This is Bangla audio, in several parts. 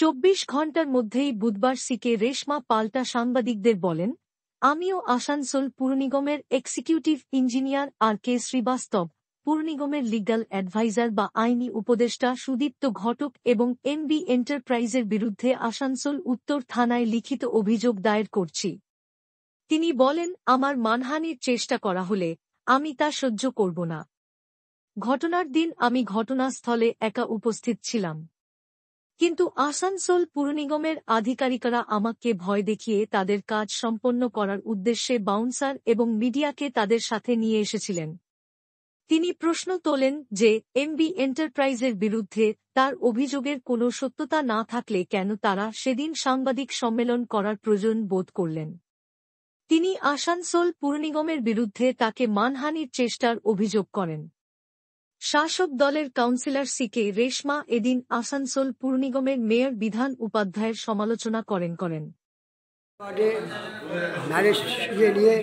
24 ঘণ্টার মধ্যেই বুধবার সিকে রেশমা পাল্টা সাংবাদিকদের বলেন, আমিও আসানসোল পুর নিগমের এক্সিকিউটিভ ইঞ্জিনিয়ার আর কে শ্রীবাস্তব, পুর নিগমের লিগ্যাল অ্যাডভাইজার বা আইনি উপদেষ্টা সুদীপ্ত ঘটক এবং এমবি এন্টারপ্রাইজের বিরুদ্ধে আসানসোল উত্তর থানায় লিখিত অভিযোগ দায়ের করছি। তিনি বলেন, আমার মানহানির চেষ্টা করা হলে আমি তা সহ্য করব না। ঘটনার দিন আমি ঘটনাস্থলে একা উপস্থিত ছিলাম। কিন্তু আসানসোল পুর নিগমের আধিকারিকরা আমাকে ভয় দেখিয়ে তাদের কাজ সম্পন্ন করার উদ্দেশ্যে বাউন্সার এবং মিডিয়াকে তাদের সাথে নিয়ে এসেছিলেন। তিনি প্রশ্ন তোলেন যে এমবি এন্টারপ্রাইজের বিরুদ্ধে তার অভিযোগের কোনো সত্যতা না থাকলে কেন তারা সেদিন সাংবাদিক সম্মেলন করার প্রয়োজন বোধ করলেন। তিনি আসানসোল পুর নিগমের বিরুদ্ধে তাকে মানহানির চেষ্টার অভিযোগ করেন। শাসক দলের কাউন্সিলর সিকে রেশমা এদিন আসানসোল পুর নিগমের মেয়র বিধান উপাধ্যায়ের সমালোচনা করেন। নিয়ে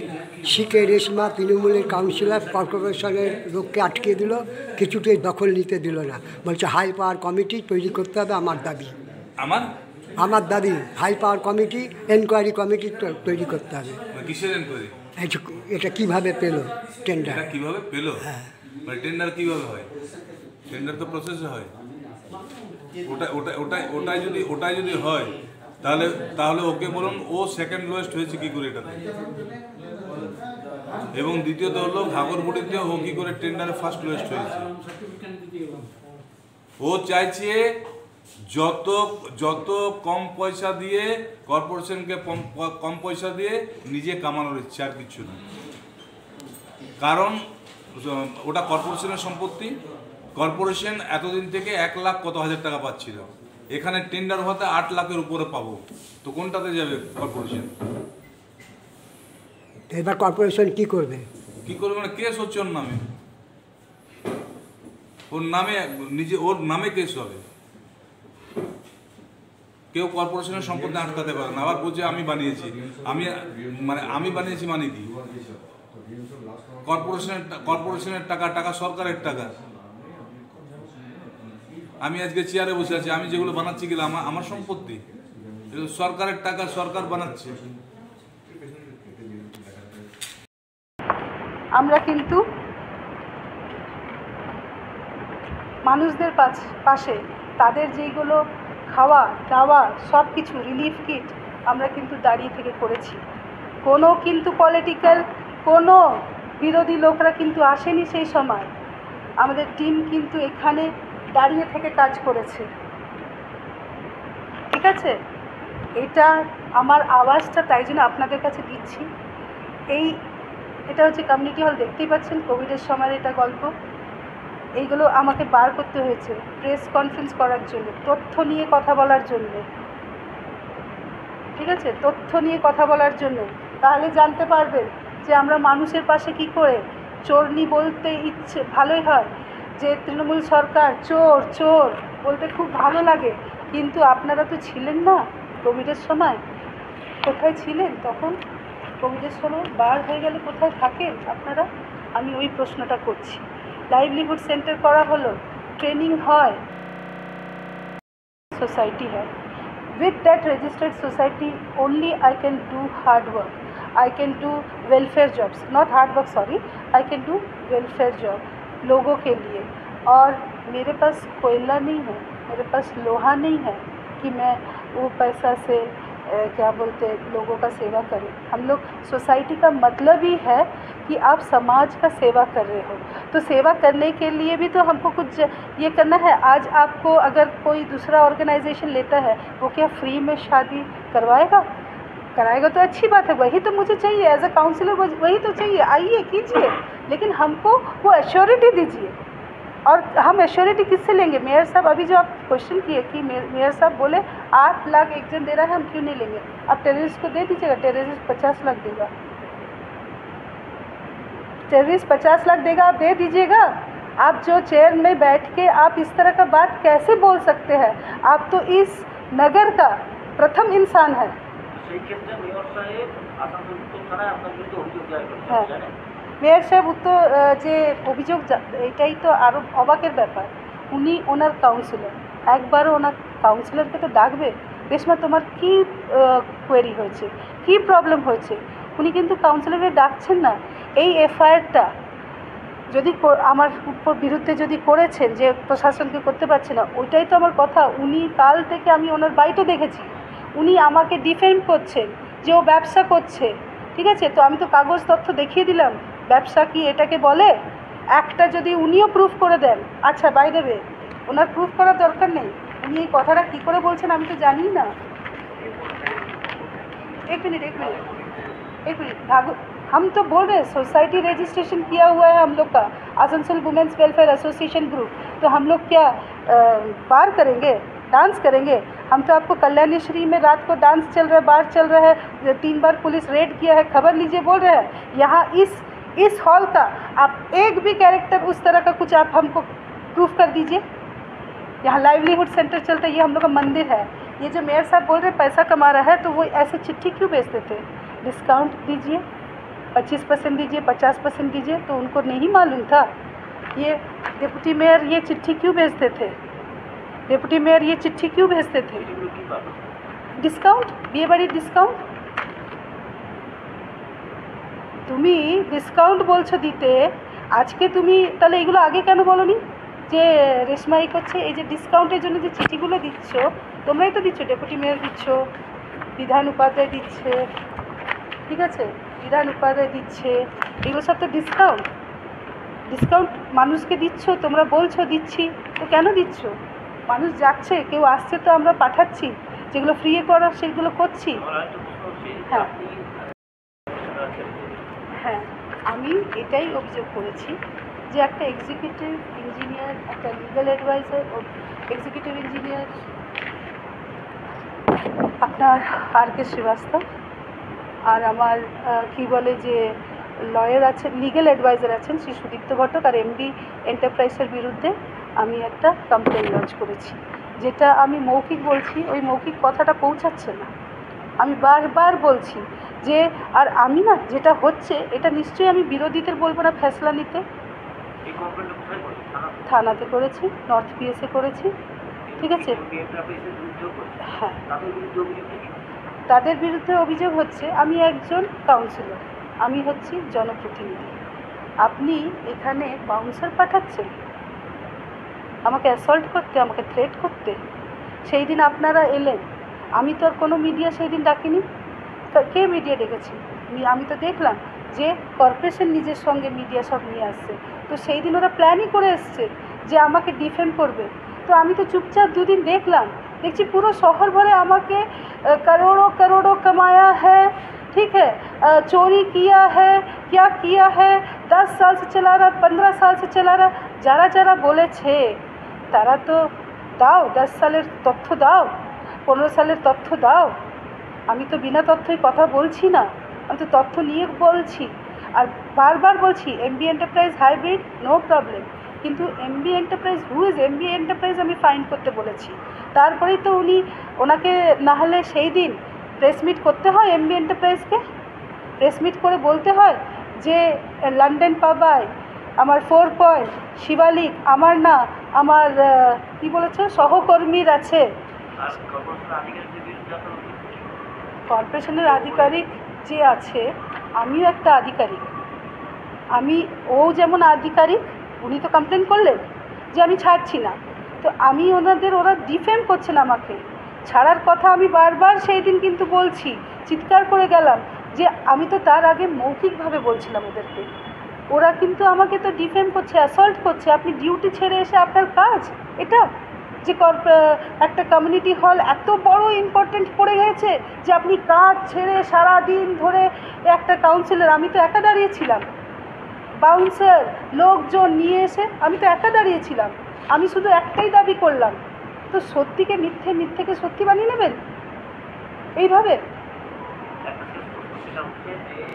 সিকে রেশমা তৃণমূলের কাউন্সিলর কর্পোরেশনের লোককে আটকে দিল, কিছুতেই দখল নিতে দিল না। বলছে হাই পাওয়ার কমিটি তৈরি করতে হবে। আমার দাবি high power committee, enquiry committee তৈরি করতে হবে। কিসের এনকোয়ারি? এটা কিভাবে পেল টেন্ডার? কিভাবে পেল? হ্যাঁ, টেন্ডার কিভাবে হয়? টেন্ডার তো প্রসেসে হয়। ওটাই যদি হয় তাহলে ওকে বলুন ও সেকেন্ড লোয়েস্ট হয়েছে কি করে এটাতে। এবং দ্বিতীয়ত হলো ঘাগরবুড়িতে ও কি করে টেন্ডারে ফার্স্ট লোয়েস্ট হয়েছে। ও চাইছে যত কম পয়সা দিয়ে কর্পোরেশনকে কম পয়সা দিয়ে নিজে কামানোর ইচ্ছে, আর কিছু না। কারণ ওটা কর্পোরেশনের সম্পত্তি। কর্পোরেশন এতদিন থেকে 1 লাখ কত হাজার টাকা পাচ্ছিল, এখানে টেন্ডার হতে 8 লাখের উপরে পাবো, তো কোনটাতে যাবে কর্পোরেশন? এবার কর্পোরেশন কি করবে? মানে কেস হচ্ছে ওর নামে কেস হবে। কেউ কর্পোরেশনের সম্পত্তি আটকাতে পারে না। আবার বলছে আমি বানিয়েছি মানে কি? কর্পোরেশনের টাকা সরকারের টাকা। আমি আজকে চেয়ারে বসে আছি, আমি যেগুলো বানাচ্ছি গেলে আমার সম্পত্তি, সরকারের টাকা, সরকার বানাচ্ছে। আমরা কিন্তু মানুষদের পাশে তাদের যেগুলো খাওয়া দাওয়া সব কিছু রিলিফ কিট আমরা কিন্তু দাঁড়িয়ে থেকে করেছি। কোনো কিন্তু পলিটিক্যাল কোনো বিরোধী লোকরা কিন্তু আসেনি সেই সময়। আমাদের টিম কিন্তু এখানে দাঁড়িয়ে থেকে কাজ করেছে। ঠিক আছে, এটা আমার আওয়াজটা তাই জন্য আপনাদের কাছে দিচ্ছি। এটা হচ্ছে কমিউনিটি হল, দেখতেই পাচ্ছেন কোভিডের সময় এটা গল্প। এইগুলো আমাকে বার করতে হয়েছে প্রেস কনফারেন্স করার জন্য, তথ্য নিয়ে কথা বলার জন্য। ঠিক আছে, তথ্য নিয়ে কথা বলার জন্য। তাহলে জানতে পারবেন যে আমরা মানুষের পাশে কি করে। চোরনি বলতে ইচ্ছে ভালোই হয়, যে তৃণমূল সরকার চোর চোর বলতে খুব ভালো লাগে, কিন্তু আপনারা তো ছিলেন না কোভিডের সময়। কোথায় ছিলেন তখন? কোভিডের সময় বার হয়ে গেলে কোথায় থাকেন আপনারা? আমি ওই প্রশ্নটা করছি। লাইভলিহুড সেন্টার করা হলো, ট্রেনিং হয়, সোসাইটি হয়। With that registered society only I can do hard work, I can do welfare jobs, not hard work sorry, I can do welfare job लोगों के लिए। और मेरे पास कोयला नहीं है, मेरे पास लोहा नहीं है कि मैं वो पैसा से क्या बोलते लोगों का सेवा करें। हम लोग सोसाइटी का मतलब ही है कि आप समाज का सेवा कर रहे हो, तो सेवा करने के लिए भी तो हमको कुछ ये करना है। आज आपको अगर कोई दूसरा ऑर्गेनाइजेशन लेता है, वो क्या फ्री में शादी कराएगा तो अच्छी बात है, वही तो मुझे चाहिए एज अ काउंसिलर, वही तो चाहिए। आइए कीजिए, लेकिन हमको वो एश्योरिटी दीजिए। और हम एश्योरिटी किससे लेंगे? मेयर साहब अभी जो आप क्वेश्चन किए कि मेयर साहब बोले 8 लाख एक जन दे रहा है, हम क्यों नहीं लेंगे? आप टेररिस्ट को दे दीजिएगा, टेररिस्ट 50 लाख देगा, टेररिस्ट 50 लाख देगा, आप दे दीजिएगा। आप जो चेयर में बैठ के आप इस तरह का बात कैसे बोल सकते हैं? आप तो इस नगर का प्रथम इंसान है। মেয়র সাহেব যে অভিযোগ, এটাই তো আরও অবাকের ব্যাপার। উনি ওনার কাউন্সিলর, একবারও ওনার কাউন্সিলরকে তো ডাকবে, রেশমা তোমার কী কোয়েরি হয়েছে, কী প্রবলেম হয়েছে। উনি কিন্তু কাউন্সিলরকে ডাকছেন না। এই এফআইআরটা যদি আমার উপর বিরুদ্ধে যদি করেছেন যে প্রশাসনকে করতে পারছে না, ওইটাই তো আমার কথা। উনি কাল থেকে আমি ওনার বাড়িতে দেখেছি, উনি আমাকে ডিফেন্ড করছেন যে ও ব্যবসা করছে, ঠিক আছে। তো আমি তো কাগজ তথ্য দেখিয়ে দিলাম, ব্যবসা কি এটাকে বলে। একটা যদি উনিও প্রুফ করে দেন, আচ্ছা বাই দেবে, ওনার প্রুফ করার দরকার নেই, উনি এই কথাটা কী করে বলছেন আমি তো জানি না। एक मिनट हम तो बोल रहे हैं सोसाइटी रजिस्ट्रेशन किया हुआ है हम लोग का, Asansol women's welfare association group. तो हम लोग क्या बार करेंगे, डांस करेंगे? हम तो आपको कल्याणी श्री में रात को डांस चल रहा है, बार चल रहा है, 3 बार पुलिस रेड किया है, खबर लीजिए बोल रहे हैं। यहाँ इस हॉल का आप एक भी कैरेक्टर उस तरह का कुछ आप हमको प्रूफ कर दीजिए। यहाँ लाइवलीहुड सेंटर चलता है, ये हम लोग का मंदिर है। ये जो मेयर साहब बोल रहे हैं पैसा कमा रहा है, तो वो ऐसे चिट्ठी क्यों बेचते थे? डिस्काउंट दीजिए, 25% दीजिए, 50% दीजिए, तो उनको नहीं मालूम था? ये डिप्टी मेयर ये चिट्ठी क्यों भेजते थे? डिप्टी मेयर ये चिट्ठी क्यों भेजते थे? डिस्काउंट, বিয়ে বাড়ির ডিসকাউন্ট। তুমি ডিসকাউন্ট বলছো দিতে, আজকে তুমি তাহলে এগুলো আগে কেন বলোনি যে রেশমা এই করছে? এই যে ডিসকাউন্টের জন্য যে চিঠিগুলো দিচ্ছ, তোমরাই তো দিচ্ছ, ডেপুটি মেয়র দিচ্ছ, বিধান উপাধ্যায় দিচ্ছে, ঠিক আছে, বিধান উপাধ্যায় দিচ্ছে, এগুলো সব তো ডিসকাউন্ট। ডিসকাউন্ট মানুষকে দিচ্ছ, তোমরা বলছো দিচ্ছি, তো কেন দিচ্ছ? মানুষ যাচ্ছে, কেউ আসছে, তো আমরা পাঠাচ্ছি, যেগুলো ফ্রি করা সেগুলো করছি। হ্যাঁ হ্যাঁ, আমি এটাই অভিযোগ করেছি যে একটা এক্সিকিউটিভ ইঞ্জিনিয়ার, একটা লিগ্যাল অ্যাডভাইজার ও এক্সিকিউটিভ ইঞ্জিনিয়ার আপনার আর কে শ্রীবাস্তব, আর আমার কি বলে যে লয়ার আছেন, লিগ্যাল অ্যাডভাইজার আছেন শ্রী সুদীপ্ত ঘটক, আর এমবি এন্টারপ্রাইজের বিরুদ্ধে আমি একটা কমপ্লেন লঞ্চ করেছি। যেটা আমি মৌখিক বলছি, ওই মৌখিক কথাটা পৌঁছাচ্ছে না। আমি বারবার বলছি যে, আর আমি না যেটা হচ্ছে এটা নিশ্চয়ই আমি বিরোধীদের বলবো না ফেসলা নিতে। থানাতে করেছি, নর্থ পিএসে করেছি, ঠিক আছে। হ্যাঁ, তাদের বিরুদ্ধে অভিযোগ হচ্ছে আমি একজন কাউন্সিলর, আমি হচ্ছি জনপ্রতিনিধি। আপনি এখানে বাউন্সার পাঠাচ্ছেন আমাকে অ্যাসল্ট করতে, আমাকে থ্রেট করতে। সেই দিন আপনারা এলেন, আমি তো আর কোনো মিডিয়া সেই দিন ডাকিনি। কে মিডিয়া ডেকেছি? আমি তো দেখলাম যে কর্পোরেশন নিজের সঙ্গে মিডিয়া সব নিয়ে আসছে। তো সেই দিন ওরা প্ল্যানই করে এসছে যে আমাকে ডিফেন্ড করবে। তো আমি তো চুপচাপ দুদিন দেখলাম, দেখছি পুরো শহর ভরে আমাকে करोड़ों करोड़ों कमाया है, ठीक है, चोरी किया है, क्या किया है, 10 साल से चला रहा, 15 साल से चला रहा। যারা যারা বলেছে তারা তো দাও, 10 সালের তথ্য দাও, 15 সালের তথ্য দাও। আমি তো বিনা তথ্যই কথা বলছি না, আমি তো তথ্য নিয়ে বলছি। আর বারবার বলছি MB enterprise hybrid no problem, কিন্তু MB enterprise who is MB enterprise আমি ফাইন্ড করতে বলেছি। তারপরেই তো ওনাকে না হলে সেই দিন প্রেস মিট করতে হয়, এমবি এন্টারপ্রাইজকে প্রেস মিট করে বলতে হয় যে লন্ডন পাবায় আমার 4 পয়েন্ট, শিবালিক আমার না, আমার কি বলেছে সহকর্মীর আছে। কর্পোরেশনের আধিকারিক যে আছে, আমিও একটা আধিকারিক। ও যেমন আধিকারিক, উনি তো কমপ্লেন করলেন যে আমি ছাড়ছি না, তো আমি ওরা ডিফেম করছেন আমাকে ছাড়ার কথা। আমি বারবার সেই দিন কিন্তু বলছি, চিৎকার করে গেলাম যে আমি তো তার আগে মৌখিকভাবে বলছিলাম ওদেরকে, ওরা কিন্তু আমাকে তো ডিফেম করছে, অ্যাসল্ট করছে। আপনি ডিউটি ছেড়ে এসে আপনার কাজ এটা, যে একটা কমিউনিটি হল এত বড় ইম্পর্টেন্ট পড়ে গেছে যে আপনি কাজ ছেড়ে সারা দিন ধরে একটা কাউন্সিলর, আমি তো একা দাঁড়িয়েছিলাম, বাউন্সার লোকজন নিয়ে এসে আমি তো একা দাঁড়িয়েছিলাম। আমি শুধু একটাই দাবি করলাম, তো সত্যিকে মিথ্যে, মিথ্যেকে সত্যি বানিয়ে নেবেন এইভাবে?